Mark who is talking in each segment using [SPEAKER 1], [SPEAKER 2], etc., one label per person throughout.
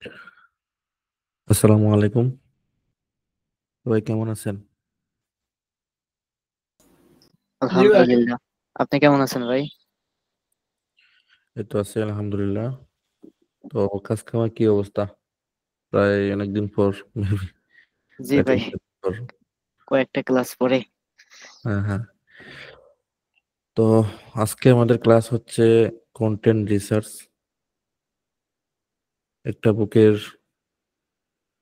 [SPEAKER 1] আসসালামু আলাইকুম। সবাই কেমন আছেন?
[SPEAKER 2] জি ভাই। আলহামদুলিল্লাহ। আপনি কেমন আছেন ভাই?
[SPEAKER 1] এই তো আছি আলহামদুলিল্লাহ। তো কাজ কামার কি অবস্থা? প্রায় অনেকদিন পর
[SPEAKER 2] জি
[SPEAKER 1] প্রায়
[SPEAKER 2] ভাই,
[SPEAKER 1] 3 দিন পর।
[SPEAKER 2] কয়েকটা ক্লাস পরে।
[SPEAKER 1] হ্যাঁ হ্যাঁ। তো আজকে আমাদের ক্লাস হচ্ছে কন্টেন্ট রিসার্চ। একটা বুকের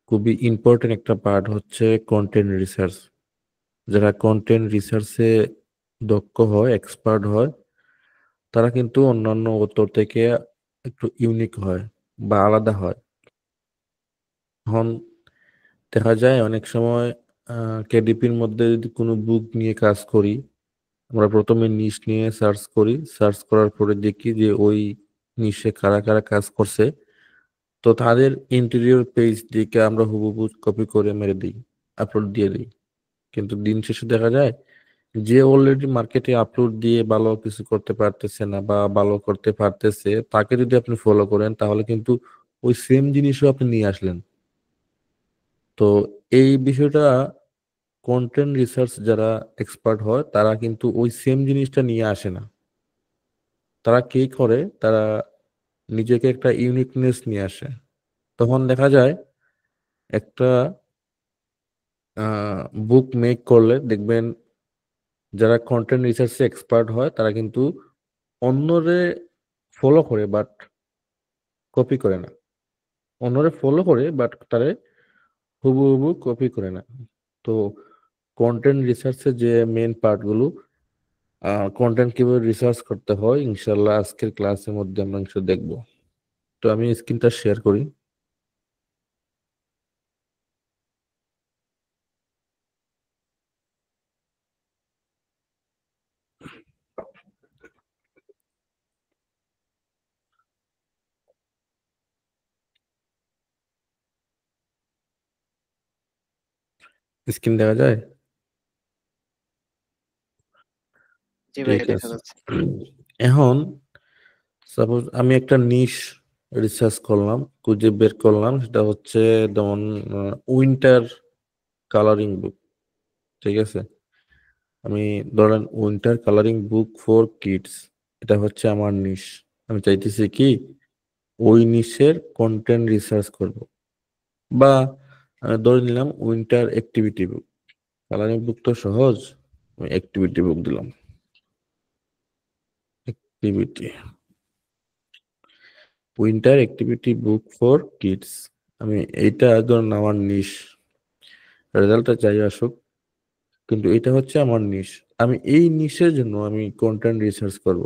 [SPEAKER 1] খুবই ইম্পর্টেন্ট একটা পার্ট হচ্ছে কন্টেন্ট রিসার্চ। যারা কন্টেন্ট রিসার্চে দক্ষ হয়, এক্সপার্ট হয়, তারা কিন্তু অন্যান্য অথর থেকে একটু ইউনিক হয় বা আলাদা হয়। এখন দেখা যায় অনেক সময় কেডিপির মধ্যে যদি কোনো বুক নিয়ে কাজ করি, আমরা প্রথমে নিশ নিয়ে সার্চ করি, সার্চ করার পরে দেখি যে ওই নিশে কারা কারা কাজ করছে, তো তাদের ইন্টেরিয়র পেজ দিকে আমরা হুবহু কপি করে মেরে দিই, আপলোড দিয়ে দিই। কিন্তু দিন শেষে দেখা যায় যে অলরেডি মার্কেটে আপলোড দিয়ে ভালো কিছু করতে পারতেছে না বা ভালো করতে পারতেছে, তাকে যদি আপনি ফলো করেন তাহলে কিন্তু ওই সেম জিনিসও আপনি নিয়ে আসলেন। তো এই বিষয়টা কন্টেন্ট রিসার্চ যারা এক্সপার্ট হয় তারা কিন্তু ওই সেম জিনিসটা নিয়ে আসে না। তারা কি করে, তারা নিজেকে একটা ইউনিকনেস নিয়ে আসে। তখন দেখা যায় একটা বুক মেক করলে দেখবেন যারা কন্টেন্ট রিসার্চে এক্সপার্ট হয় তারা কিন্তু অন্যরে ফলো করে বাট কপি করে না। অন্যরে ফলো করে বাট তারে হুবহু কপি করে না। তো কন্টেন্ট রিসার্চের যে মেন পার্টগুলো, কন্টেন্ট কিভাবে রিসার্চ করতে হয়, ইনশাল্লাহ আজকের ক্লাসের মধ্যে আমরা কিছু দেখবো। তো আমি স্ক্রিনটা শেয়ার করি। স্ক্রিন দেখা যায়?
[SPEAKER 2] জি ভাই,
[SPEAKER 1] ঠিক
[SPEAKER 2] দেখা
[SPEAKER 1] আছে।
[SPEAKER 2] যাচ্ছে।
[SPEAKER 1] এখন সাপোজ আমি একটা নিশ রিসার্চ করলাম, খুঁজে বের করলাম, সেটা হচ্ছে যেমন উইন্টার কালারিং বুক। ঠিক আছে, আমি ধরেন winter colouring book for kids, এটা হচ্ছে আমার নিশ। আমি চাইতেছি কি ওই নিশের কন্টেন্ট রিসার্চ করব, বা ধরে নিলাম winter activity book. Colouring book তো সহজ, আমি অ্যাক্টিভিটি বুক দিলাম। Activity, winter activity book for kids. আমি এইটা ধরুন আমার নিশ, রেজাল্টটা যাই আসুক, কিন্তু এটা হচ্ছে আমার নিশ। আমি এই নিশের জন্য আমি কন্টেন্ট রিসার্চ করব।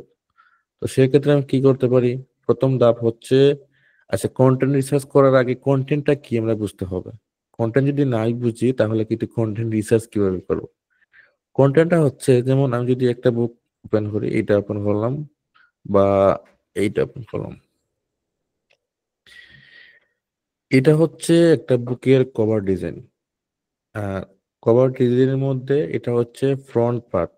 [SPEAKER 1] তো সেক্ষেত্রে আমি কি করতে পারি? প্রথম ধাপ হচ্ছে, আচ্ছা কন্টেন্ট রিসার্চ করার আগে কন্টেন্টটা কি আমরা বুঝতে হবে। কন্টেন্ট যদি নাই বুঝি তাহলে কিন্তু কন্টেন্ট রিসার্চ কিভাবে করবো? কন্টেন্টটা হচ্ছে, যেমন আমি যদি একটা বুক ওপেন করি, এইটা ওপেন করলাম বা এইটা ওপেন করলাম, এটা হচ্ছে একটা বুকের কভার ডিজাইন। কভার ডিজাইনের মধ্যে এটা হচ্ছে ফ্রন্ট পার্ট।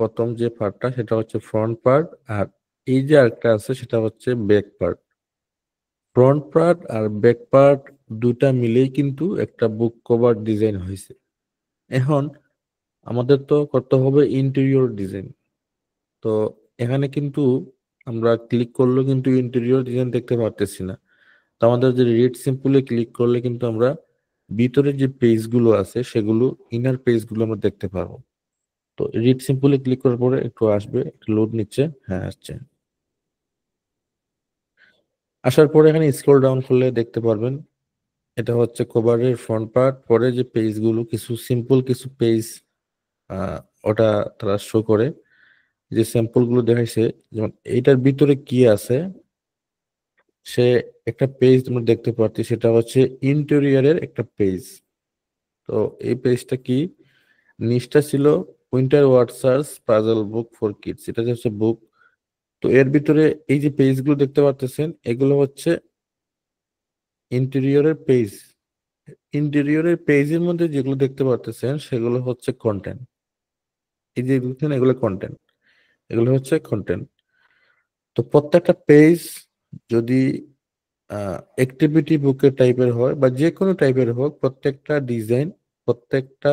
[SPEAKER 1] প্রথম যে পার্টটা সেটা হচ্ছে ফ্রন্ট পার্ট, আর এই যে আরেকটা আছে সেটা হচ্ছে ব্যাক পার্ট। ফ্রন্ট পার্ট আর ব্যাক পার্ট দুটা মিলেই কিন্তু একটা বুক কভার ডিজাইন হয়েছে। এখন আমাদের তো করতে হবে ইন্টেরিয়র ডিজাইন। তো এখানে কিন্তু আমরা ক্লিক করলেও কিন্তু ইন্টেরিয়র ডিজাইন দেখতে পারতেছি না। তো আমাদের যে রিড সিম্পলে ক্লিক করলে কিন্তু আমরা ভিতরে যে পেজগুলো আছে সেগুলো, ইনার পেজগুলো আমরা দেখতে পারবো। তো রিড সিম্পলে ক্লিক করার পরে একটু আসবে, একটু লোড নিচ্ছে, হ্যাঁ আসছে। আসার পরে এখানে স্ক্রল ডাউন করলে দেখতে পারবেন এটা হচ্ছে কভারের ফ্রন্ট পার্ট। পরে যে পেজগুলো, কিছু সিম্পল কিছু পেজ আহ ওটা তারা শো করে, যে স্যাম্পল গুলো দেখাইছে। যেমন এইটার ভিতরে কি আছে, সে একটা পেজ তোমরা দেখতে পাচ্ছি, সেটা হচ্ছে ইন্টেরিয়রের একটা পেজ। তো এই পেজটা কি, নিচটা ছিল winter word search puzzle book for kids, এটা হচ্ছে বুক। তো এর ভিতরে এই যে পেজগুলো দেখতে পাচ্ছেন, এগুলো হচ্ছে ইন্টেরিয়রের পেজ। ইন্টেরিয়রের পেজের মধ্যে যেগুলো দেখতে পাচ্ছেন সেগুলো হচ্ছে কন্টেন্ট। এই যে দেখছেন এগুলো কন্টেন্ট, এগুলো হচ্ছে কন্টেন্ট। তো প্রত্যেকটা পেজ যদি অ্যাক্টিভিটি বুকের টাইপের হয় বা যে কোনো টাইপের হোক, প্রত্যেকটা ডিজাইন, প্রত্যেকটা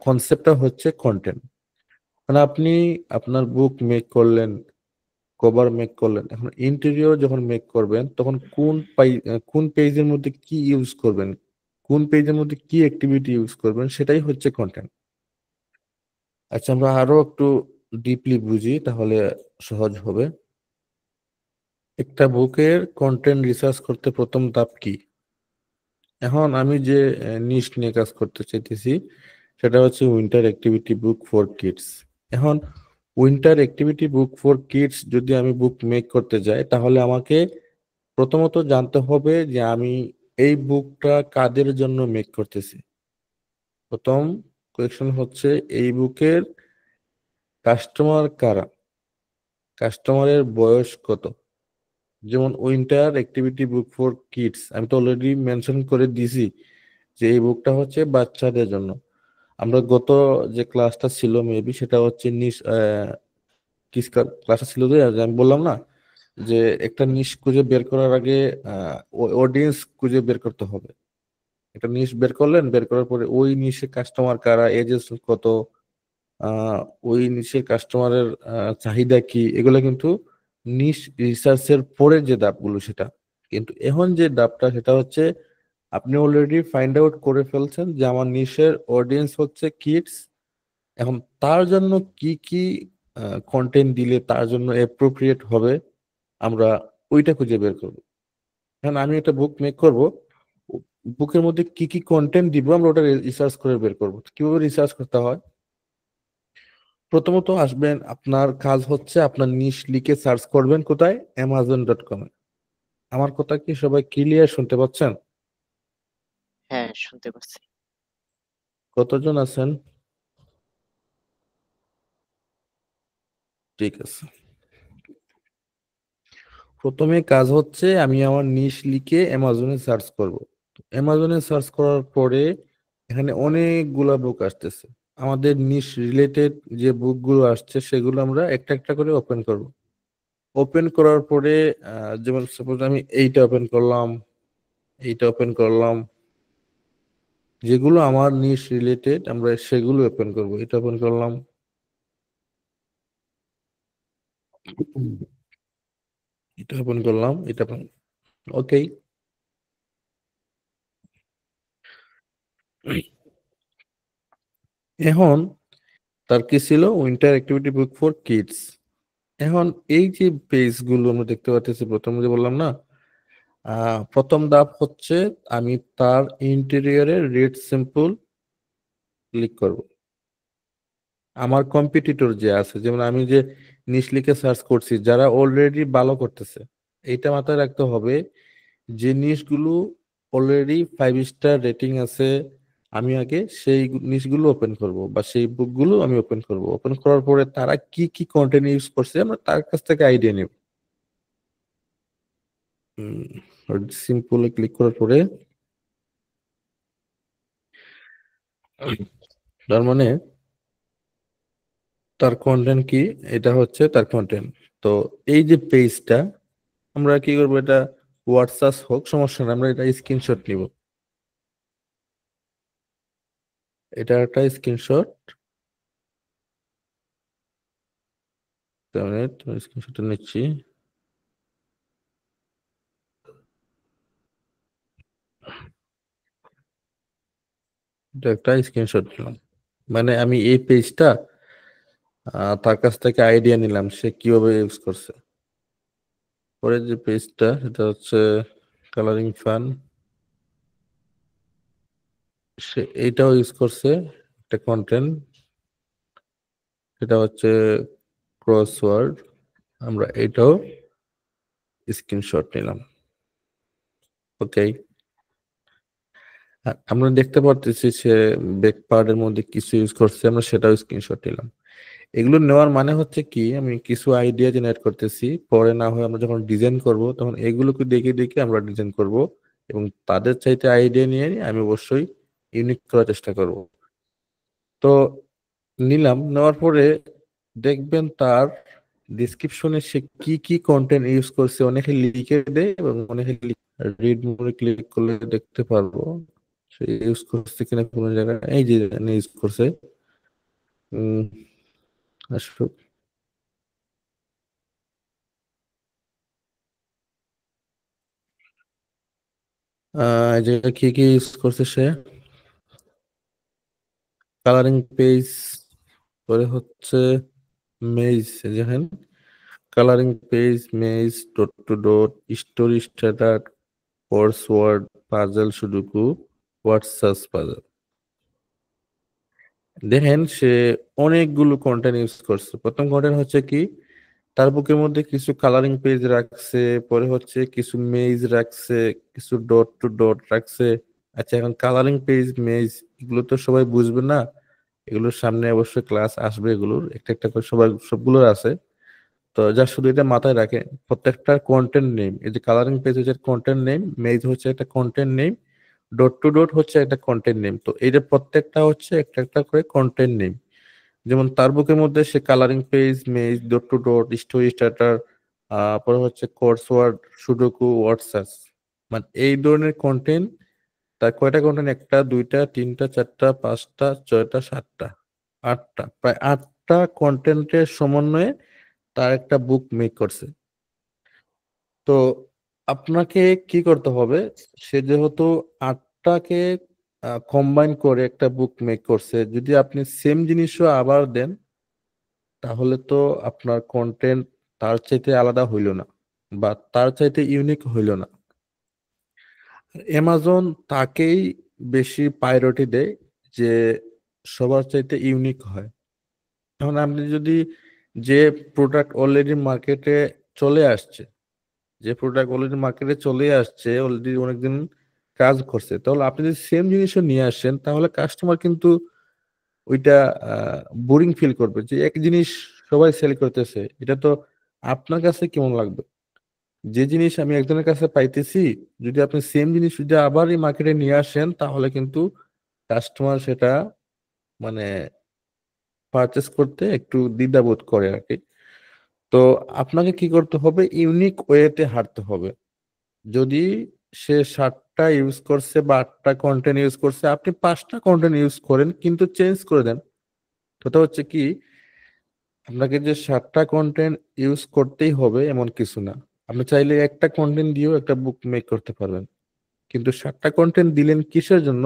[SPEAKER 1] কনসেপ্টটা হচ্ছে কন্টেন্ট। মানে আপনি আপনার বুক মেক করলেন, কভার মেক করলেন, এখন ইন্টেরিয়র যখন মেক করবেন তখন কোন পেজের মধ্যে কি ইউজ করবেন, কোন পেজের মধ্যে কি অ্যাক্টিভিটি ইউজ করবেন, সেটাই হচ্ছে কন্টেন্ট। আচ্ছা, আমরা আরো একটু ডিপলি বুঝি তাহলে সহজ হবে। একটা বুকের কন্টেন্ট রিসার্চ করতে প্রথম ধাপ কি? এখন আমি যে নিশ নিয়ে কাজ করতে চাইতেছি সেটা হচ্ছে winter activity book for kids. এখন winter activity book for kids যদি আমি বুক মেক করতে যাই, তাহলে আমাকে প্রথমত জানতে হবে যে আমি এই বুকটা কাদের জন্য মেক করতেছি। প্রথম কোয়েশ্চন হচ্ছে এই বুকের কাস্টমার কারা, কাস্টমারের বয়স কত। যেমন winter activity book for kids, আমি তো অলরেডি মেনশন করে দিয়েছি যে এই বুকটা হচ্ছে বাচ্চাদের জন্য। আমরা গত যে ক্লাসটা ছিল মেবি সেটা হচ্ছে কিস ক্লাসটা ছিল যে আমি বললাম না যে একটা নিশ খুঁজে বের করার আগে অডিয়েন্স খুঁজে বের করতে হবে। একটা নিশ বের করলেন, বের করার পরে ওই নিশে কাস্টমার কারা, এজেস কত, আহ ওই নিশে কাস্টমারের চাহিদা কি, এগুলো কিন্তু নিশ রিসার্চের পরে যে ধাপগুলো সেটা। কিন্তু এখন যে ধাপটা সেটা হচ্ছে আপনি অলরেডি ফাইন্ড আউট করে ফেলছেন যে আমার নিশের অডিয়েন্স হচ্ছে কিডস। এখন তার জন্য কি কি কন্টেন্ট দিলে তার জন্য অ্যাপ্রোপ্রিয়েট হবে, আমরা ওইটা খুঁজে বের করব। এখন আমি একটা বুক মেক করব, বুকের মধ্যে কি কি কন্টেন্ট দিব আমরা ওটা রিসার্চ করে বের করব। কিভাবে রিসার্চ করতে হয়? প্রথমত আসবেন, আপনার কাজ হচ্ছে আপনার নিশ লিখে সার্চ করবেন কোথায়? amazon.com এ। আমার কথা কি সবাই ক্লিয়ার শুনতে পাচ্ছেন?
[SPEAKER 2] হ্যাঁ, শুনতে পাচ্ছি।
[SPEAKER 1] কতজন আছেন? ঠিক আছে। প্রথমে কাজ হচ্ছে আমি আমার নিশ লিখে অ্যামাজনে সার্চ করব। অ্যামাজনে সার্চ করার পরে এখানে অনেকগুলা বুক আসতেছে। আমাদের নিশ রিলেটেড যে বুকগুলো আসছে সেগুলো আমরা একটা একটা করে ওপেন করব। ওপেন করার পরে যেমন সাপোজ আমি এইটা ওপেন করলাম, এইটা ওপেন করলাম, যেগুলো আমার নিশ রিলেটেড আমরা সেগুলো ওপেন করব। এটা ওপেন করলাম, এটা ওপেন করলাম, এটা ওপেন। ওকে। এখন তার কি ছিল? Winter activity book for kids. এখন এই যে পেজগুলো আমরা দেখতে পাচ্ছি, প্রথমে যে বললাম না, প্রথম ধাপ হচ্ছে আমি তার ইন্টেরিয়রের রেড সিম্পল ক্লিক করব। আমার কম্পিটিটর যে আছে, যেমন আমি যে নিশ লিখে সার্চ করছি, যারা অলরেডি ভালো করতেছে, এইটা মাথায় রাখতে হবে যে নিশগুলো অলরেডি 5 স্টার রেটিং আছে, আমি আগে সেই নিশগুলো ওপেন করব বা সেই বুকগুলো আমি ওপেন করব। ওপেন করার পরে তারা কি কি কন্টেন্ট ইউজ করছে আমরা তার কাছ থেকে আইডিয়া নেব। সিম্পলে ক্লিক করার পরে তার মানে তার কন্টেন্ট কি, এটা হচ্ছে তার কন্টেন্ট। তো এই যে পেজটা আমরা কি করবো, এটা হোয়াটসঅ্যাপ হোক সমস্যা না, আমরা এটা স্ক্রিনশট নিব। এটা একটা স্ক্রিনশট, স্ক্রিনশট নিচ্ছি। এটা একটা স্ক্রিনশট নিলাম, মানে আমি এই পেজটা তার কাছ থেকে আইডিয়া নিলাম সে কিভাবে ইউজ করছে। পরে যে পেজটা সেটা হচ্ছে কালারিং ফান, সে এইটাও ইউজ করছে একটা কন্টেন্ট, সেটা হচ্ছে ক্রসওয়ার্ড, আমরা এটাও স্ক্রিনশট নিলাম। ওকে। আমরা দেখতে পারতেছি সে ব্যাক পার্টের মধ্যে কিছু ইউজ করছে, আমরা সেটাও স্ক্রিনশট নিলাম। এগুলো নেওয়ার মানে হচ্ছে কি, আমি কিছু আইডিয়া জেনারেট করতেছি, পরে না হয় আমরা যখন ডিজাইন করব তখন এগুলোকে দেখে দেখে আমরা ডিজাইন করব, এবং তাদের চাইতে আইডিয়া নিয়ে আমি অবশ্যই ইউনিক করার চেষ্টা করব। তো নিলাম, নেওয়ার পরে দেখবেন তার ডিসক্রিপশনে সে কি কি কন্টেন্ট ইউজ করছে অনেকে লিখে দেয় এবং অনেকে রিড মোডে ক্লিক করলে দেখতে পারবো সে ইউজ করছে কিনা কোনো জায়গায়। এই যে ইউজ করছে আসলে এই জায়গায় কি কি ইউজ করছে সে কালারিং পেজ, পরে হচ্ছে মেজ, দেখেন colouring page, maze, dot to dot, story status, crossword, puzzle, sudoku, WhatsApp puzzle. দেখেন সে অনেকগুলো কন্টেন্ট ইউজ করছে। প্রথম কন্টেন্ট হচ্ছে কি তার বুকের মধ্যে কিছু কালারিং পেজ রাখছে, পরে হচ্ছে কিছু মেজ রাখছে, কিছু ডট টু ডট রাখছে। আচ্ছা এখন কালারিং পেজ, মেজ এগুলো তো সবাই বুঝবে না, এগুলোর সামনে অবশ্যই ক্লাস আসবে, এগুলোর একটা একটা করে সবাই সবগুলোর আছে। তো যা শুধু এটা মাথায় রাখে প্রত্যেকটা কন্টেন্ট নেম, এই যে কালারিং পেজ হচ্ছে কন্টেন্ট নেম, মেজ হচ্ছে একটা content name, dot to dot হচ্ছে একটা কন্টেন্ট নেম। তো এইটা প্রত্যেকটা হচ্ছে একটা একটা করে কন্টেন্ট নেম। যেমন তার বুকের মধ্যে সে colouring page, maze, dot to dot, story starter, পরে হচ্ছে কোর্সওয়ার্ড, সুডোকু, হোয়াটসঅ্যাপ, মানে এই ধরনের কন্টেন্ট। তার কয়টা কন্টেন্ট? একটা, দুইটা, তিনটা, চারটা, পাঁচটা, ছয়টা, সাতটা, আটটা, প্রায় আটটা কন্টেন্টের সমন্বয়ে তার একটা বুক মেক করছে। তো আপনাকে কি করতে হবে, সে যেহেতু আটটাকে কম্বাইন করে একটা বুক মেক করছে, যদি আপনি সেম জিনিসও আবার দেন তাহলে তো আপনার কন্টেন্ট তার চাইতে আলাদা হইল না বা তার চাইতে ইউনিক হইল না। অ্যামাজন তাকেই বেশি প্রায়োরিটি দেয় যে সবার চাইতে ইউনিক হয়। এখন আপনি যদি যে প্রোডাক্ট অলরেডি মার্কেটে চলে আসছে, যে প্রোডাক্ট অলরেডি মার্কেটে চলে আসছে, অলরেডি অনেকদিন কাজ করছে, তাহলে আপনি যদি সেম জিনিসও নিয়ে আসেন তাহলে কাস্টমার কিন্তু ওইটা বোরিং ফিল করবে যে এক জিনিস সবাই সেল করতেছে, এটা তো আপনার কাছে কেমন লাগবে। যে জিনিস আমি একজনের কাছে পাইতেছি, যদি আপনি সেম জিনিস যদি আবার এই মার্কেটে নিয়ে আসেন তাহলে কিন্তু কাস্টমার সেটা মানে পারচেস করতে একটু দ্বিধাবোধ করে আর কি। তো আপনাকে কি করতে হবে, ইউনিক ওয়েতে হাঁটতে হবে। যদি সে 7টা ইউজ করছে বা 8টা কন্টেন্ট ইউজ করছে, আপনি 5টা কন্টেন্ট ইউজ করেন কিন্তু চেঞ্জ করে দেন। কথা হচ্ছে কি আপনাকে যে 7টা কন্টেন্ট ইউজ করতেই হবে এমন কিছু না। আপনি চাইলে একটা কন্টেন্ট দিয়েও একটা বুক মেক করতে পারবেন, কিন্তু 7টা কন্টেন্ট দিলেন কিসের জন্য?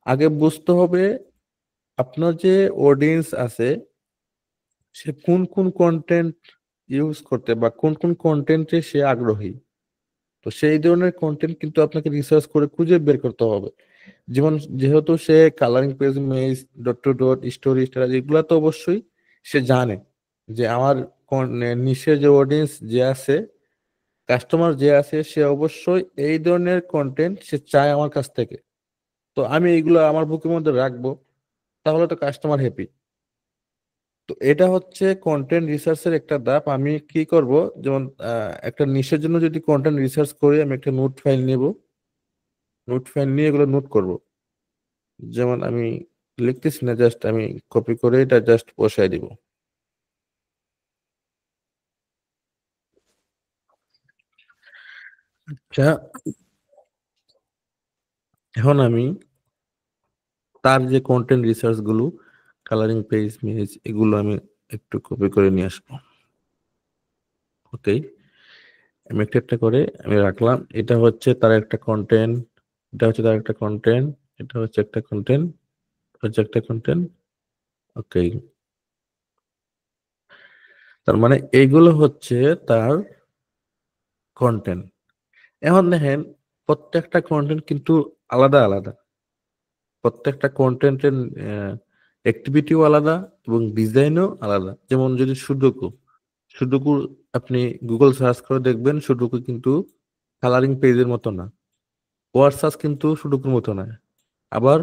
[SPEAKER 1] আগে বুঝতে হবে আপনার যে অডিয়েন্স আছে সে কোন কোন কন্টেন্ট ইউজ করতে বা কোন কোন কন্টেন্টে সে আগ্রহী। তো সেই ধরনের কন্টেন্ট কিন্তু আপনাকে রিসার্চ করে খুঁজে বের করতে হবে। যেমন যেহেতু সে colouring page, maze, dot to dot, story star এগুলা তো অবশ্যই সে জানে যে আমার নিশের যে অডিয়েন্স যে আছে, কাস্টমার যে আছে, সে অবশ্যই এই ধরনের কন্টেন্ট সে চায় আমার কাছ থেকে। তো আমি এইগুলো আমার বুকের মধ্যে রাখবো, তাহলে তো কাস্টমার হ্যাপি। তো এটা হচ্ছে কন্টেন্ট রিসার্চের একটা ধাপ। আমি কি করব, যেমন একটা নিশের জন্য যদি কন্টেন্ট রিসার্চ করি, আমি একটা নোট ফাইল নেব, নোট ফাইল নিয়ে এগুলো নোট করব। যেমন আমি লিখতেছি না, জাস্ট আমি কপি করে এটা জাস্ট বসাই দিব। আচ্ছা এখন আমি তার যে কন্টেন্ট রিসার্চ গুলো, কালারিং পেজ, ইমেজ, এগুলো আমি একটু কপি করে নিয়ে আসবো। ওকে, আমি একটা একটা করে আমি রাখলাম। এটা হচ্ছে তার একটা কন্টেন্ট, এটা হচ্ছে তার একটা কন্টেন্ট, এটা হচ্ছে একটা কন্টেন্ট, হচ্ছে একটা কন্টেন্ট। ওকে, তার মানে এইগুলো হচ্ছে তার কন্টেন্ট। এখন দেখেন প্রত্যেকটা কন্টেন্ট কিন্তু আলাদা আলাদা, প্রত্যেকটা কন্টেন্টের অ্যাক্টিভিটিও আলাদা এবং ডিজাইনও আলাদা। যেমন যদি সুডোকু, সুডোকু আপনি গুগল সার্চ করে দেখবেন সুডোকু কিন্তু কালারিং পেজের মতো না, ওয়ার্ডসার্চ কিন্তু সুডোকুর মতো না, আবার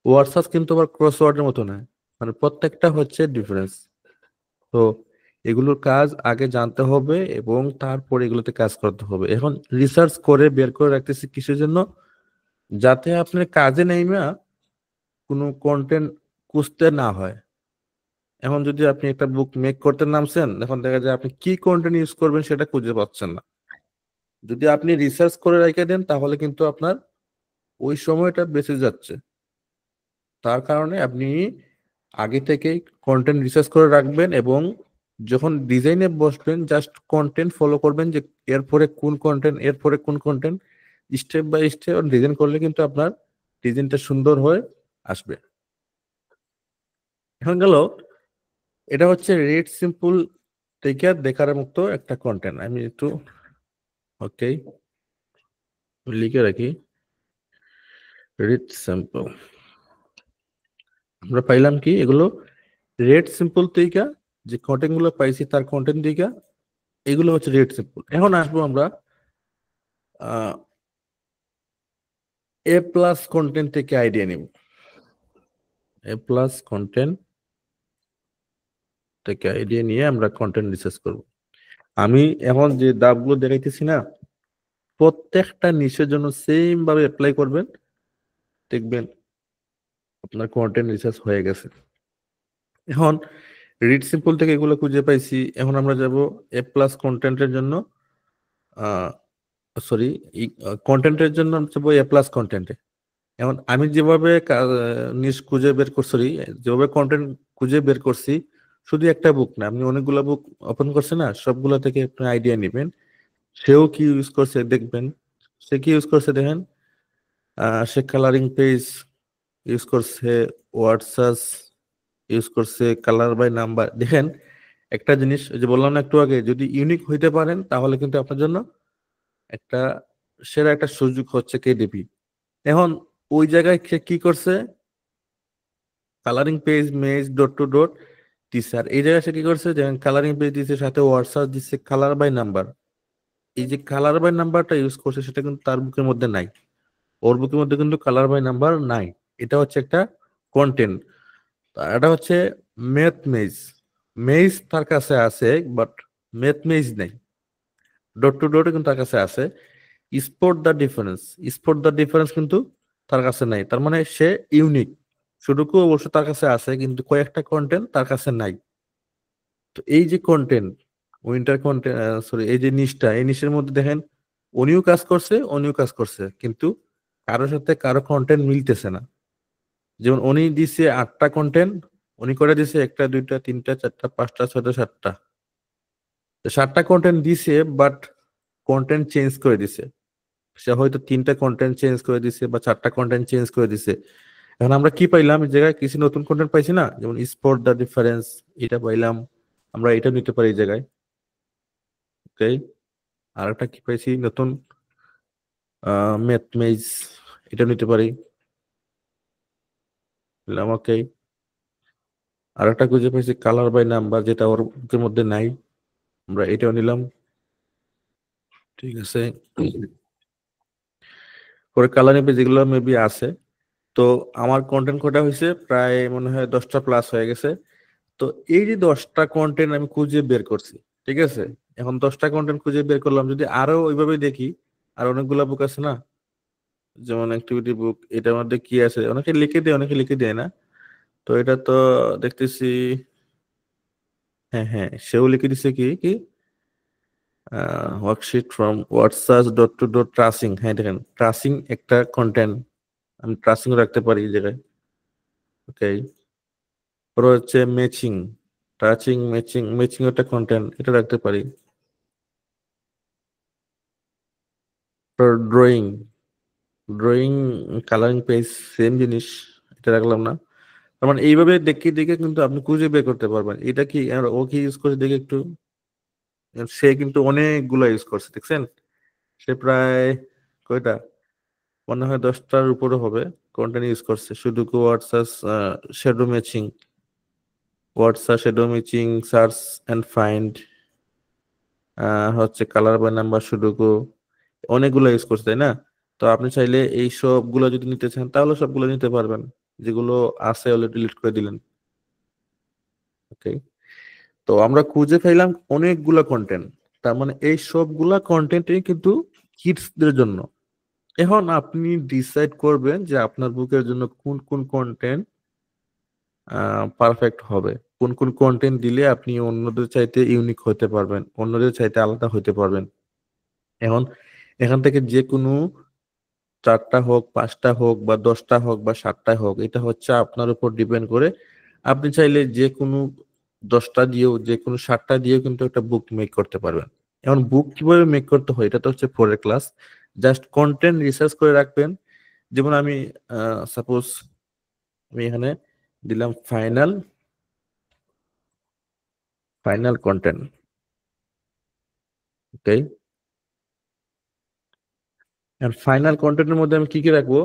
[SPEAKER 1] ওয়ার্ডসার্চ কিন্তু আবার ক্রসওয়ার্ডের মতো না। মানে প্রত্যেকটা হচ্ছে ডিফারেন্স। তো এগুলোর কাজ আগে জানতে হবে এবং তারপরে এগুলোতে কাজ করতে হবে। এখন রিসার্চ করে বের করে রাখতেছি কিসের জন্য? যাতে আপনার কাজে নেই না কোনো কন্টেন্ট খুঁজতে না হয়। এখন যদি আপনি একটা বুক মেক করতে নামছেন, এখন দেখা যায় আপনি কি কন্টেন্ট ইউজ করবেন সেটা খুঁজে পাচ্ছেন না। যদি আপনি রিসার্চ করে রেখে দেন তাহলে কিন্তু আপনার ওই সময়টা বেঁচে যাচ্ছে। তার কারণে আপনি আগে থেকেই কন্টেন্ট রিসার্চ করে রাখবেন এবং যখন ডিজাইনে বসবেন জাস্ট কন্টেন্ট ফলো করবেন যে এরপরে কোন কন্টেন্ট, এরপরে কোন content, step by step design করলে কিন্তু আপনার ডিজাইনটা সুন্দর হয়ে আসবে। এখন গেল, এটা হচ্ছে রেড সিম্পল থেকে দেখার মতো একটা কন্টেন্ট। আমি একটু ওকে লিখে রাখি, রেড সিম্পল। আমরা পাইলাম কি এগুলো রেড সিম্পল থেকে যে কন্টেন্ট গুলো পাইছি তার কন্টেন্ট থেকে এগুলো হচ্ছে রেড সিম্পল। এখন আসবো আমরা এ প্লাস কন্টেন্ট থেকে আইডিয়া নিব। এ প্লাস কন্টেন্ট থেকে আইডিয়া নিয়ে আমরা কন্টেন্ট রিসার্চ করব। আমি এখন যে দাবগুলো দেখাইতেছি না, প্রত্যেকটা নিশের জন্য সেম ভাবে অ্যাপ্লাই করবেন, দেখবেন আপনার কন্টেন্ট রিসার্চ হয়ে গেছে। এখন রিড সিম্পল থেকে এগুলো খুঁজে পাইছি। এখন আমরা যাব এ প্লাস কন্টেন্টের জন্য, সরি কন্টেন্টের জন্য যাবো এ প্লাস কন্টেন্টে। এখন আমি যেভাবে নিশ খুঁজে বের করছি, যেভাবে কন্টেন্ট খুঁজে বের করছি, শুধু একটা বুক না, আপনি অনেকগুলো বুক ওপেন করছে না, সবগুলো থেকে আপনি আইডিয়া নেবেন। সেও কি ইউজ করছে দেখবেন। সে কি ইউজ করছে দেখেন, সে কালারিং পেজ ইউজ করছে, ওয়াটসাস ইউজ করছে, কালার বাই নাম্বার। দেখেন একটা জিনিস ওই যে বললাম না একটু আগে, যদি ইউনিক হইতে পারেন তাহলে কিন্তু আপনার জন্য একটা সেরা একটা সুযোগ হচ্ছে কেডিপি। এখন ওই জায়গায় সে কি করছে, colouring page maze dot to dot teacher, এই জায়গায় সে কি করছে, যেমন কালারিং পেজ দিচ্ছে সাথে হোয়াটসঅ্যাপ দিচ্ছে কালার বাই নাম্বার। এই যে কালার বাই নাম্বারটা ইউজ করছে সেটা কিন্তু তার বুকের মধ্যে নাই, ওর বুকের মধ্যে কিন্তু কালার বাই নাম্বার নাই। এটা হচ্ছে একটা কন্টেন্ট। এটা হচ্ছে ম্যাথ মেজ, মেজ তার কাছে আছে বাট ম্যাথ মেজ নেই। ডট টু ডট কিন্তু তার কাছে আছে। Spot the difference, spot the difference কিন্তু তার কাছে নাই। তার মানে সে ইউনিক। সুডুকু অবশ্য তার কাছে আছে কিন্তু কয়েকটা কন্টেন্ট তার কাছে নাই। তো এই যে কন্টেন্ট, উইন্টার কন্টেন্ট, সরি এই যে নিশটা, এই নিশের মধ্যে দেখেন উনিও কাজ করছে, উনিও কাজ করছে, কিন্তু কারোর সাথে কারো কন্টেন্ট মিলতেছে না। যেমন উনি দিছে 8টা কন্টেন্ট, উনি করে দিছে 1টা 2টা 3টা 4টা 5টা 6টা 7টা। 7টা কন্টেন্ট দিছে বাট কন্টেন্ট চেঞ্জ করে দিছে। সে হয়তো 3টা কন্টেন্ট চেঞ্জ করে দিছে বা 4টা কন্টেন্ট চেঞ্জ করে দিছে। এখন আমরা কি পাইলাম, এই জায়গায় কিছু নতুন কন্টেন্ট পাইছি না, যেমন স্পট দ্য ডিফারেন্স, এটা পাইলাম। আমরা এটা নিতে পারি এই জায়গায়। ওকে, আর একটা কি পাইছি নতুন, ম্যাথ মেজ, এটা নিতে পারি। ওকে, আর একটা খুঁজে পাইছি কালার বাই নাম্বার, যেটা ওর বুকের মধ্যে নাই, আমরা এটাও নিলাম। ঠিক আছে, পরে কালার পেজ যেগুলো মেবি আছে। তো আমার কন্টেন্ট কোটা হয়েছে প্রায় মনে হয় 10টা প্লাস হয়ে গেছে। তো এই যে 10টা কন্টেন্ট আমি খুঁজে বের করছি, ঠিক আছে, এখন 10টা কন্টেন্ট খুঁজে বের করলাম, যদি আরো ওইভাবে দেখি, আর অনেকগুলা বুক আছে না, যেমন অ্যাক্টিভিটি বুক, এটার মধ্যে কি আছে, অনেকে লিখে দেয় অনেকে লিখে দেয় না। তো এটা তো দেখতেছি, হ্যাঁ হ্যাঁ সেও লিখে দিছে কি কি ওয়ার্কশিট ফ্রম হোয়াটসঅ্যাপ ডট টু ডট ট্রাসিং। হ্যাঁ দেখেন ট্রাসিং একটা কন্টেন্ট, আমি ট্রাসিং রাখতে পারি এই জায়গায়। ওকে, পরে হচ্ছে ম্যাচিং, টাচিং ম্যাচিং, ম্যাচিং একটা কন্টেন্ট, এটা রাখতে পারি। Drawing, drawing colouring page same জিনিস, এটা রাখলাম না। তার মানে এইভাবে দেখে দেখে কিন্তু আপনি খুঁজে বের করতে পারবেন এটা কি, আর ও কি ইউজ করে দেখে একটু। সে কিন্তু অনেকগুলা ইউজ করছে দেখছেন, সে প্রায় কয়টা, মনে হয় 10টার উপরে হবে কন্টেন্ট ইউজ করছে। শুধু WhatsApp shadow matching, WhatsApp shadow matching, search and find, হচ্ছে কালার বাই নাম্বার, সুডুকু, অনেকগুলো ইউজ করছে তাই না। তো আপনি চাইলে এই সবগুলো যদি নিতে চান তাহলে সবগুলো নিতে পারবেন, যেগুলো আছে অলরেডি ডিলিট করে দিলেন। ওকে, তো আমরা খুঁজে পেলাম অনেকগুলা কন্টেন্ট, তার মানে এই সবগুলা কন্টেন্টই কিন্তু কিডসদের জন্য। এখন আপনি ডিসাইড করবেন যে আপনার বুকের জন্য কোন কোন কন্টেন্ট পারফেক্ট হবে, কোন কোন কন্টেন্ট দিলে আপনি অন্যদের চাইতে ইউনিক হতে পারবেন, অন্যদের চাইতে আলাদা হতে পারবেন। এখন এখান থেকে যে কোনো 4টা হোক, 5টা হোক বা 10টা হোক বা 7টা হোক, এটা হচ্ছে আপনার উপর ডিপেন্ড করে। আপনি চাইলে যে কোনো 10টা দিয়েও, যে কোনো 7টা দিয়েও কিন্তু একটা বুক মেক করতে পারবেন। এখন বুক কিভাবে মেক করতে হয় এটা তো হচ্ছে পরের ক্লাস। জাস্ট কন্টেন্ট রিসার্চ করে রাখবেন। যেমন আমি সাপোজ আমি এখানে দিলাম ফাইনাল ফাইনাল কন্টেন্ট। ওকে, আর ফাইনাল কন্টেন্টের মধ্যে আমি কি কি রাখবো,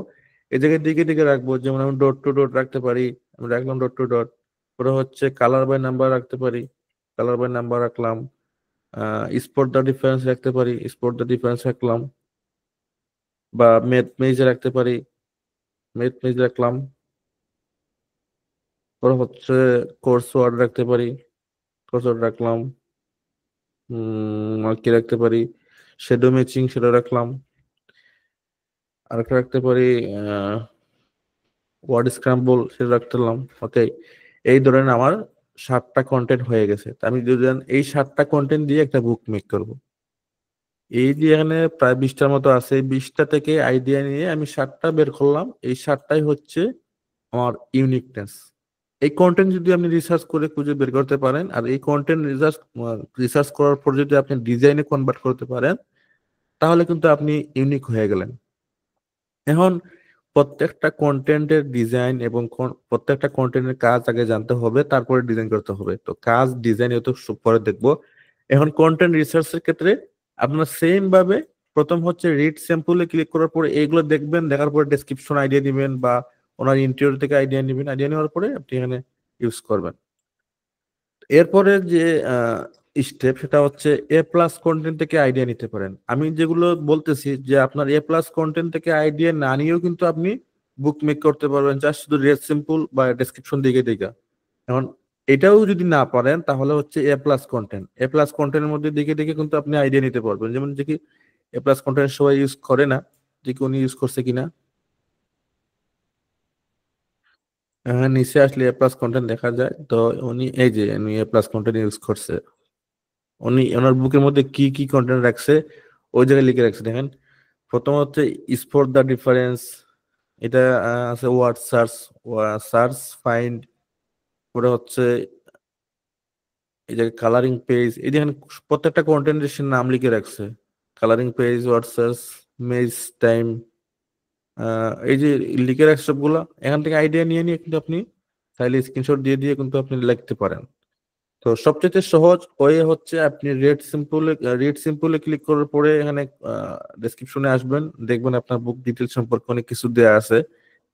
[SPEAKER 1] এই জায়গায় দিকে দিকে রাখবো। যেমন আমি ডট টু ডট রাখতে পারি, আমি রাখলাম ডট টু ডট। ওরা হচ্ছে কালার বাই নাম্বার রাখতে পারি, কালার বাই নাম্বার রাখলাম। স্পট দ্য ডিফারেন্স রাখতে পারি, স্পট দ্য ডিফারেন্স রাখলাম। বা মেথ মেজ রাখতে পারি, মেথ মেজ রাখলাম। ওরা হচ্ছে কোর্স ওয়ার্ড রাখতে পারি, কোর্স ওয়ার্ড রাখলাম। আর কি রাখতে পারি, শ্যাডো ম্যাচিং সেটা রাখলাম। আরেকটা রাখতে পারি ওয়ার্ড স্ক্র্যাম্বল, সেটা রাখতে পারলাম। ওকে, এই ধরেন আমার 7টা কন্টেন্ট হয়ে গেছে। তা আমি যদি এই 7টা কন্টেন্ট দিয়ে একটা বুক মেক করব। এই যে এখানে প্রায় 20টার মতো আছে, 20টা থেকে আইডিয়া নিয়ে আমি 7টা বের করলাম। এই 7টাই হচ্ছে আমার ইউনিকনেস। এই কন্টেন্ট যদি আপনি রিসার্চ করে খুঁজে বের করতে পারেন, আর এই কন্টেন্ট রিসার্চ করার পর যদি আপনি ডিজাইনে কনভার্ট করতে পারেন, তাহলে কিন্তু আপনি ইউনিক হয়ে গেলেন। এখন প্রত্যেকটা কন্টেন্টের ডিজাইন এবং প্রত্যেকটা কন্টেন্টের কাজ আগে জানতে হবে, তারপরে ডিজাইন করতে হবে। তো কাজ ডিজাইন এত পরে দেখবো। এখন কন্টেন্ট রিসার্চের ক্ষেত্রে আপনার সেম ভাবে প্রথম হচ্ছে রিড স্যাম্পলে ক্লিক করার পরে এইগুলো দেখবেন, দেখার পরে ডেসক্রিপশন আইডিয়া দিবেন বা ওনার ইন্টেরিয়র থেকে আইডিয়া নেবেন। আইডিয়া নেওয়ার পরে আপনি এখানে ইউজ করবেন। এরপরে যে স্টেপ, সেটা হচ্ছে এ প্লাস কন্টেন্ট থেকে আইডিয়া নিতে পারেন। আমি যেগুলো বলতেছি যে আপনার এ প্লাস কন্টেন্ট থেকে আইডিয়া না নিয়েও কিন্তু আপনি বুক মেক করতে পারবেন, জাস্ট শুধু রেড সিম্পল বা ডেসক্রিপশন দিকে দিকে। এখন এটাও যদি না পারেন তাহলে হচ্ছে এ প্লাস কন্টেন্ট। এ প্লাস কন্টেন্টের মধ্যে দিকে দিকে কিন্তু আপনি আইডিয়া নিতে পারবেন। যেমন দেখি এ প্লাস কন্টেন্ট সবাই ইউজ করে না, দেখি উনি ইউজ করছে কিনা। হ্যাঁ, নিচে আসলে এ প্লাস কন্টেন্ট দেখা যায়। তো উনি এই যে উনি এ প্লাস কন্টেন্ট ইউজ করছে। উনি ওনার বুকের মধ্যে কি কি কন্টেন্ট রাখছে ওই জায়গায় লিখে রাখছে দেখেন। প্রথম হচ্ছে স্পট দ্য ডিফারেন্স, এটা আছে ওয়ার্ড সার্চ, সার্চ ফাইন্ড। ওটা হচ্ছে এই জায়গায় কালারিং পেজ, এই দেখেন প্রত্যেকটা কন্টেন্টের সে নাম লিখে রাখছে। কালারিং পেজ, ওয়ার্ড সার্চ, মেজ টাইম, এই যে লিখে রাখছে সবগুলো। এখান থেকে আইডিয়া নিয়ে নিয়ে কিন্তু আপনি চাইলে স্ক্রিনশট দিয়ে দিয়ে কিন্তু আপনি লিখতে পারেন। তো সবচেয়ে সহজ ওয়ে হচ্ছে আপনি রিড সিম্পলে ক্লিক করার পরে এখানে ডেসক্রিপশনে আসবেন, দেখবেন আপনার বুক ডিটেলস সম্পর্কে অনেক কিছু দেয়া আছে।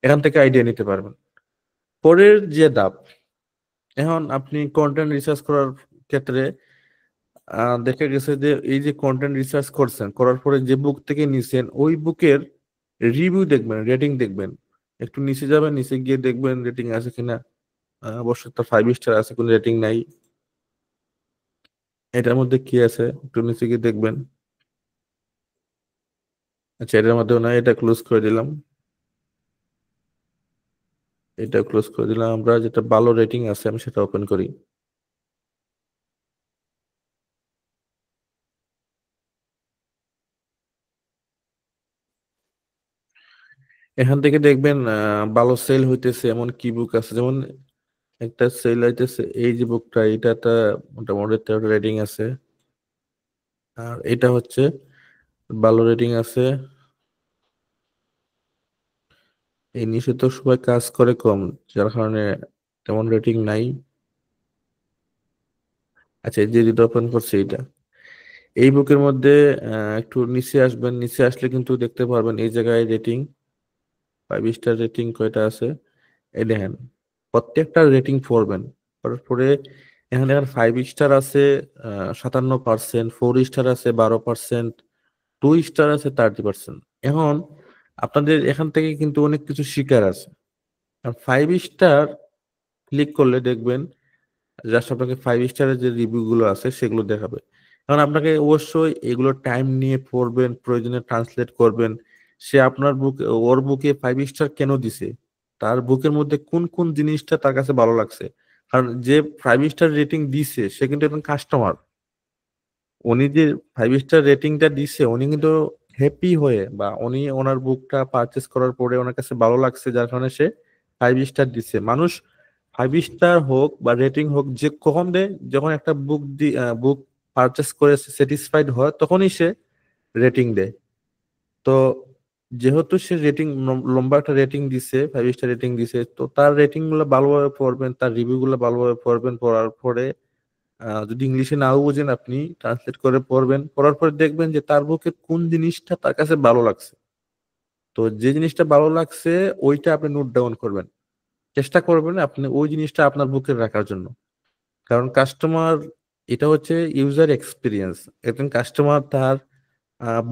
[SPEAKER 1] এখান থেকে আইডিয়া নিতে পারবেন। পরের যে ধাপ, এখন আপনি কন্টেন্ট রিসার্চ করার ক্ষেত্রে দেখা গেছে যে এই যে কন্টেন্ট রিসার্চ করছেন, করার পরে যে বুক থেকে নিছেন ওই বুকের রিভিউ দেখবেন, রেটিং দেখবেন। একটু নিচে যাবেন, নিচে গিয়ে দেখবেন রেটিং আছে কিনা। অবশ্যই তার 5 স্টার আছে, কোনো রেটিং নাই। এটার মধ্যে কি আছে একটু নিচে গিয়ে দেখবেন। আচ্ছা, এটার মধ্যেও না, এটা ক্লোজ করে দিলাম। এটা ক্লোজ করে দিলাম। আমরা যেটা ভালো রেটিং আছে আমি সেটা ওপেন করি। এখান থেকে দেখবেন ভালো সেল হইতেছে এমন কি বুক আছে। যেমন একটা সেল হইতেছে এই যে বুকটা, এটাতে মোটামুটি 13 রেটিং আছে। আর এটা হচ্ছে ভালো রেটিং আছে। এই নিচে তো সবাই কাজ করে কম, যার কারণে তেমন রেটিং নাই। আচ্ছা, এই যে যেটা ওপেন করছে এটা, এই বুকের মধ্যে একটু নিচে আসবেন। নিচে আসলে কিন্তু দেখতে পারবেন এই জায়গায় রেটিং, 5 স্টার রেটিং কয়টা আছে। এই দেখেন প্রত্যেকটা রেটিং পড়বেন। তারপরে এখানে দেখেন 5 স্টার আছে 57%, 4 স্টার আছে 12%, 2 স্টার আছে 30%। এখন আপনাদের এখান থেকে কিন্তু অনেক কিছু শিকার আছে। 5 স্টার ক্লিক করলে দেখবেন জাস্ট আপনাকে 5 স্টারের যে রিভিউ গুলো আছে সেগুলো দেখাবে। কারণ আপনাকে অবশ্যই এগুলো টাইম নিয়ে পড়বেন, প্রয়োজনে ট্রান্সলেট করবেন। সে আপনার বুক, ওর বুকে 5 স্টার কেন দিছে, তার বুকের মধ্যে কোন কোন জিনিসটা তার কাছে ভালো লাগছে। কারণ যে 5 স্টার রেটিং দিছে সে কিন্তু একজন কাস্টমার। উনি যে 5 স্টার রেটিংটা দিছে উনি কিন্তু হ্যাপি হয়ে বা উনি ওনার বুকটা পারচেস করার পরে ওনার কাছে ভালো লাগছে যার কারণে সে 5 স্টার দিচ্ছে। মানুষ 5 স্টার হোক বা রেটিং হোক যে কখন দেয়, যখন একটা বুক পারচেস করে স্যাটিসফাইড হয় তখনই সে রেটিং দেয়। তো যেহেতু সে রেটিং লম্বা একটা রেটিং দিছে, 5 স্টার রেটিং দিছে, তো তার রেটিং গুলো ভালোভাবে পড়বেন, তার রিভিউ গুলো ভালোভাবে পড়বেন। পড়ার পরে যদি ইংলিশে নাও বোঝেন আপনি ট্রান্সলেট করে পড়বেন। পড়ার পরে দেখবেন যে তার বুকে কোন জিনিসটা তার কাছে ভালো লাগছে। তো যে জিনিসটা ভালো লাগছে ওইটা আপনি নোট ডাউন করবেন। চেষ্টা করবেন আপনি ওই জিনিসটা আপনার বুকে রাখার জন্য। কারণ কাস্টমার, এটা হচ্ছে ইউজার এক্সপিরিয়েন্স। একজন কাস্টমার তার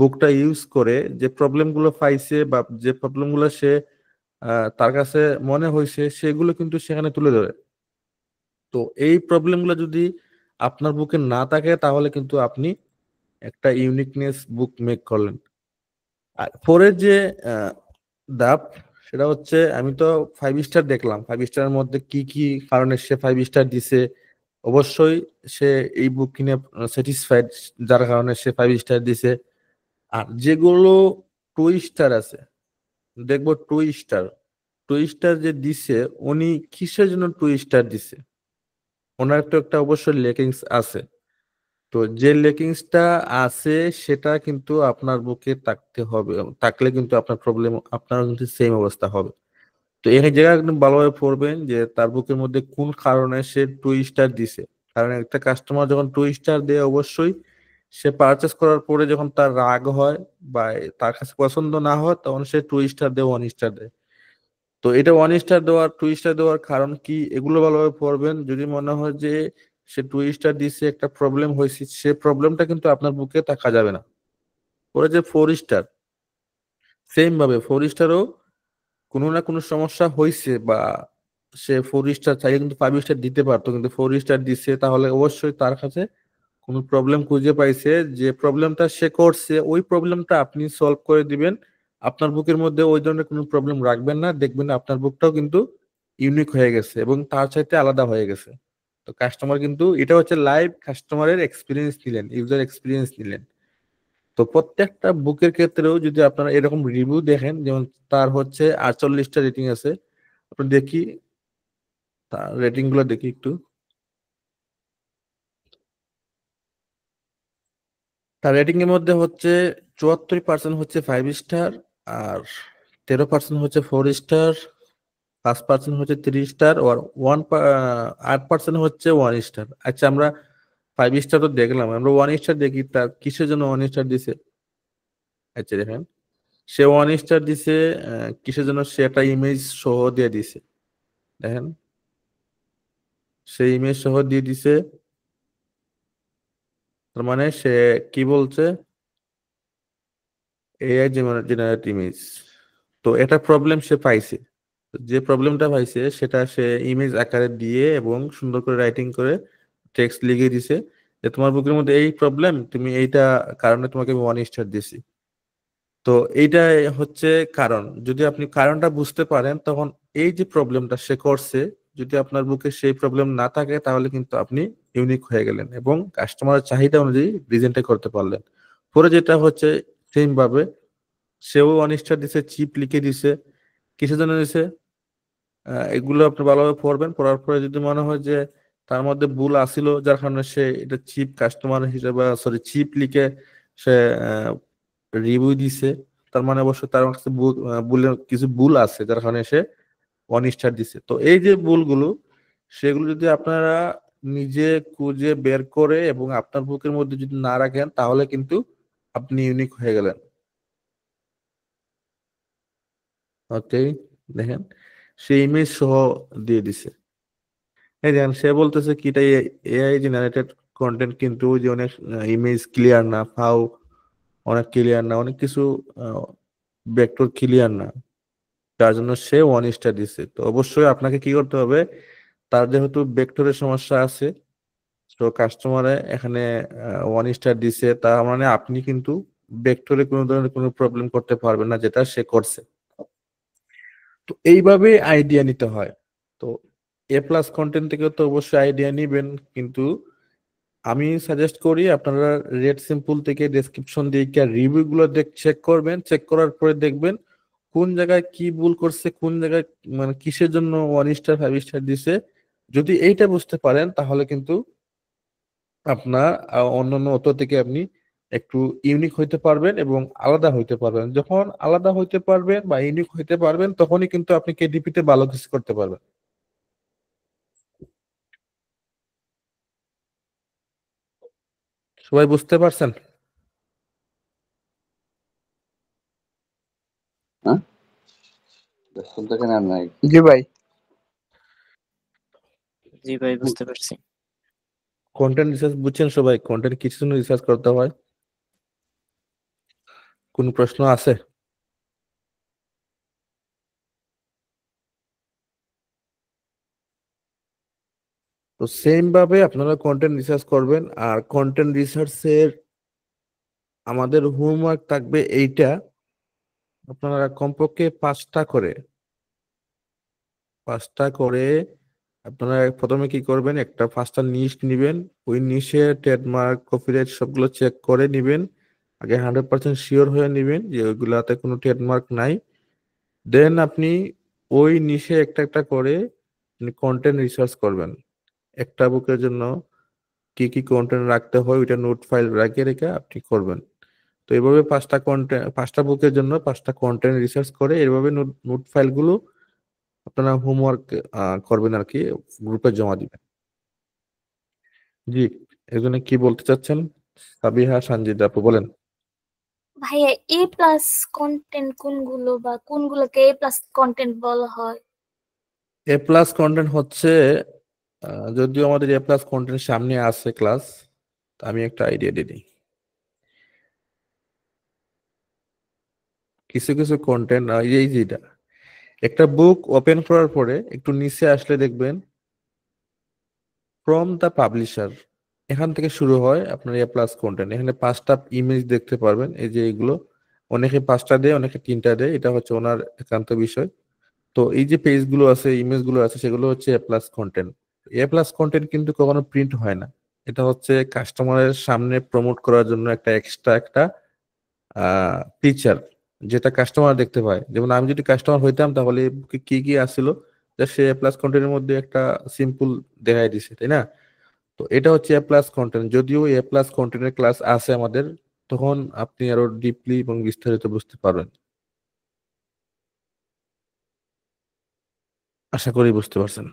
[SPEAKER 1] বুকটা ইউজ করে যে প্রবলেম গুলো পাইছে বা যে প্রবলেম গুলো সে তার কাছে মনে হয়েছে সেগুলো কিন্তু সেখানে তুলে ধরে। তো এই প্রবলেম গুলো যদি আপনার বুকে না থাকে তাহলে কিন্তু আপনি একটা ইউনিকনেস বুক মেক করলেন। আর পরের যে আহ, ধাপ সেটা হচ্ছে, আমি তো 5 স্টার দেখলাম, 5 স্টারের মধ্যে কি কি কারণে সে 5 স্টার দিছে। অবশ্যই সে এই বুক কিনে স্যাটিসফাইড, যার কারণে সে 5 স্টার দিছে। আর যেগুলো 2 স্টার আছে, দেখবো 2 স্টার, 2 স্টার যে দিছে উনি কিসের জন্য 2 স্টার দিছে, ওনার তো একটা অবশ্যই লেকিংস আছে। তো যে লেকিংসটা আছে সেটা কিন্তু আপনার বুকে থাকতে হবে, থাকলে কিন্তু আপনার প্রবলেম, আপনার কিন্তু সেম অবস্থা হবে। তো এই জায়গায় একদম ভালোভাবে পড়বেন যে তার বুকের মধ্যে কোন কারণে সে 2 স্টার দিছে। কারণ একটা কাস্টমার যখন 2 স্টার দেয় অবশ্যই সে পারচেস করার পরে যখন তার রাগ হয় বা তার কাছে পছন্দ না হয় তখন সে 2 স্টার দেয়, 1 স্টার দেয়। তো এটা 1 স্টার দেওয়ার, 2 স্টার দেওয়ার কারণ কি এগুলো ভালোভাবে পড়বেন। যদি মনে হয় যে সে 2 স্টার দিচ্ছে একটা প্রবলেম হয়েছে, সে প্রবলেমটা কিন্তু আপনার বুকে থাকা যাবে না। পরে যে 4 স্টার, সেম ভাবে 4 স্টারও কোনো না কোনো সমস্যা হয়েছে বা সে 4 স্টার চাইলে কিন্তু 5 স্টার দিতে পারতো, কিন্তু 4 স্টার দিচ্ছে, তাহলে অবশ্যই তার কাছে কোনো প্রবলেম খুঁজে পাইছে। যে প্রবলেমটা সে করছে ওই প্রবলেমটা আপনি সলভ করে দিবেন। আপনার বুকের মধ্যে ওই ধরনের কোনো প্রবলেম রাখবেন না, দেখবেন আপনার বুকটাও কিন্তু ইউনিক হয়ে গেছে এবং তার চাইতে আলাদা হয়ে গেছে। তো কাস্টমার কিন্তু, এটা হচ্ছে লাইভ কাস্টমারের এক্সপিরিয়েন্স নিলেন, ইউজার এক্সপিরিয়েন্স নিলেন। তো প্রত্যেকটা বুকের ক্ষেত্রেও যদি আপনারা এরকম রিভিউ দেখেন, যেমন তার হচ্ছে 48টা রেটিং আছে, আপনি দেখি তার রেটিং গুলো দেখি একটু। তার রেটিং এর মধ্যে হচ্ছে 74% হচ্ছে 5 স্টার, আর 13% হচ্ছে 4 স্টার, 5% হচ্ছে 3 স্টার, আর 8% হচ্ছে 1 স্টার। আচ্ছা, আমরা 5 স্টার তো দেখলাম, আমরা 1 স্টার দেখি তার কিসের জন্য 1 স্টার দিছে। আচ্ছা দেখেন, সে 1 স্টার দিছে কিসের জন্য, সে একটা ইমেজ সহ দিয়ে দিছে। দেখেন, সেই ইমেজ সহ দিয়ে দিছে, তার মানে সে কি বলছে, এআই জেনারেট ইমেজ। তো এটা প্রবলেম সে পাইছে। যে প্রবলেমটা পাইছে সেটা সে ইমেজ আকারে দিয়ে এবং সুন্দর করে রাইটিং করে টেক্সট লিখে দিছে যে তোমার বুকের মধ্যে এই প্রবলেম, তুমি এইটা কারণে তোমাকে আমি 1 স্টার দিছি। তো এইটা হচ্ছে কারণ। যদি আপনি কারণটা বুঝতে পারেন তখন এই যে প্রবলেমটা সে করছে, যদি আপনার বুকে সেই প্রবলেম না থাকে তাহলে কিন্তু আপনি ইউনিক হয়ে গেলেন এবং কাস্টমারের চাহিদা অনুযায়ী প্রেজেন্টটা করতে পারলেন। পরে যেটা হচ্ছে, সেম ভাবে সেও 1 স্টার দিছে, চিপ লিখে দিছে। কিসের জন্য দিছে, এগুলো আপনি ভালোভাবে পড়বেন। পড়ার পরে যদি মনে হয় যে তার মধ্যে ভুল আসিল যার কারণে সে এটা চিপ কাস্টমার হিসেবে, সরি চিপ লিখে সে রিভিউ দিছে, তার মানে অবশ্যই তার কাছে ভুলের কিছু ভুল আছে যার কারণে সে 1 স্টার দিছে। তো এই যে ভুলগুলো, সেগুলো যদি আপনারা নিজে খুঁজে বের করে এবং আপনার বুকের মধ্যে যদি না রাখেন তাহলে কিন্তু আপনি ইউনিক হয়ে গেলেন। ওকে, দেখেন সে ইমেজ সহ দিয়ে দিছে। এই দেখেন সে বলতেছে কি এটা এআই জেনারেটেড কন্টেন্ট, কিন্তু ওই যে অনেক ইমেজ ক্লিয়ার না, ফাও অনেক ক্লিয়ার না, অনেক কিছু ভেক্টর ক্লিয়ার না, যার জন্য সে 1 স্টার দিচ্ছে। তো অবশ্যই আপনাকে কি করতে হবে, তার যেহেতু ভেক্টরের সমস্যা আছে, তো কাস্টমারে এখানে 1 স্টার দিছে, তার মানে আপনি কিন্তু ভেক্টরে কোনো ধরনের কোনো প্রবলেম করতে পারবেন না যেটা সে করছে। তো এইভাবে আইডিয়া নিতে হয়। তো এ প্লাস কন্টেন্ট থেকে তো অবশ্যই আইডিয়া নিবেন, কিন্তু আমি সাজেস্ট করি আপনারা রেড সিম্পল থেকে ডেসক্রিপশন দিয়ে রিভিউ গুলো চেক করবেন। চেক করার পরে দেখবেন কোন জায়গায় কি ভুল করছে, কোন জায়গায় মানে কিসের জন্য 1 স্টার 5 স্টার দিছে। যদি এইটা বুঝতে পারেন তাহলে কিন্তু আপনার অন্যান্য অটো থেকে আপনি একটু ইউনিক হইতে পারবেন এবং আলাদা হইতে পারবেন। যখন আলাদা হইতে পারবেন বা ইউনিক হইতে পারবেন তখনই কিন্তু আপনি কেডিপি তে ভালো কিছু করতে পারবেন। সবাই বুঝতে পারছেন?
[SPEAKER 3] হ্যাঁ, শুনতে কেন আর নাই? জি ভাই।
[SPEAKER 2] জি ভাই, বুঝতে পারছি।
[SPEAKER 1] কন্টেন্ট রিসার্চ বুঝছেন সবাই? কন্টেন্ট কিছু জন্য রিসার্চ করতে হয়। কোন প্রশ্ন আছে? তো সেম ভাবে আপনারা কন্টেন্ট রিসার্চ করবেন। আর কন্টেন্ট রিসার্চের আমাদের হোমওয়ার্ক থাকবে এইটা, আপনারা কমপক্ষে 5টা করে আপনারা প্রথমে কি করবেন, একটা 5টা নিশ নিবেন। ওই নিশে ট্রেডমার্ক কপিরাইট সবগুলো চেক করে নিবেন। আগে 100% শিওর হয়ে নিবেন যে ওইগুলাতে কোনো ট্রেডমার্ক নাই। দেন আপনি ওই নিশে একটা একটা করে কন্টেন্ট রিসার্চ করবেন। একটা বুকের জন্য কি কি কন্টেন্ট রাখতে হয় ওইটা নোট ফাইল রেখে রেখে আপনি করবেন। তো এইভাবে 5টা বুকের জন্য 5টা কন্টেন্ট রিসার্চ করে এইভাবে নোট নোট ফাইলগুলো আপনারা হোমওয়ার্ক করবেন আর কি, গ্রুপে জমা দিবেন। জি, এজন্য কি বলতে চাচ্ছেন সাবিহা সানজিদ আপু বলেন।
[SPEAKER 4] ভাইয়া এ প্লাস কন্টেন্ট কোনগুলো বা কোনগুলোকে এ প্লাস কন্টেন্ট বলা হয়?
[SPEAKER 1] এ প্লাস কন্টেন্ট হচ্ছে যদিও আমাদের এ প্লাস কন্টেন্ট সামনে আছে ক্লাস, আমি একটা আইডিয়া দিয়ে দিই। কিছু কিছু কন্টেন্ট এই যেটা একটা বুক ওপেন করার পরে একটু নিচে আসলে দেখবেন ফ্রম দ্য পাবলিশার, এখান থেকে শুরু হয় আপনার এ প্লাস কন্টেন্ট। এখানে 5টা ইমেজ দেখতে পারবেন, এই যে এগুলো অনেকে 5টা দেয়, অনেকে 3টা দেয়, এটা হচ্ছে ওনার একান্ত বিষয়। তো এই যে পেজগুলো আছে, ইমেজগুলো আছে, সেগুলো হচ্ছে এ প্লাস কন্টেন্ট। এ প্লাস কন্টেন্ট কিন্তু কখনো প্রিন্ট হয় না, এটা হচ্ছে কাস্টমারের সামনে প্রমোট করার জন্য একটা এক্সট্রা একটা ফিচার যেটা কাস্টমার দেখতে পায়। যেমন আমি যদি কাস্টমার হইতাম তাহলে কি কি আসছিল সে এ প্লাস কন্টেন্টের মধ্যে একটা সিম্পল দেখাই দিছে, তাই না? তো এটা হচ্ছে এ প্লাস কন্টেন্ট। যদিও এ প্লাস কন্টেন্টের ক্লাস আছে আমাদের, তখন আপনি আরো ডিপলি এবং বিস্তারিত বুঝতে পারবেন। আশা করি বুঝতে পারছেন।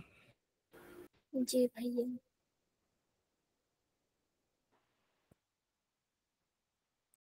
[SPEAKER 4] জি ভাইয়া।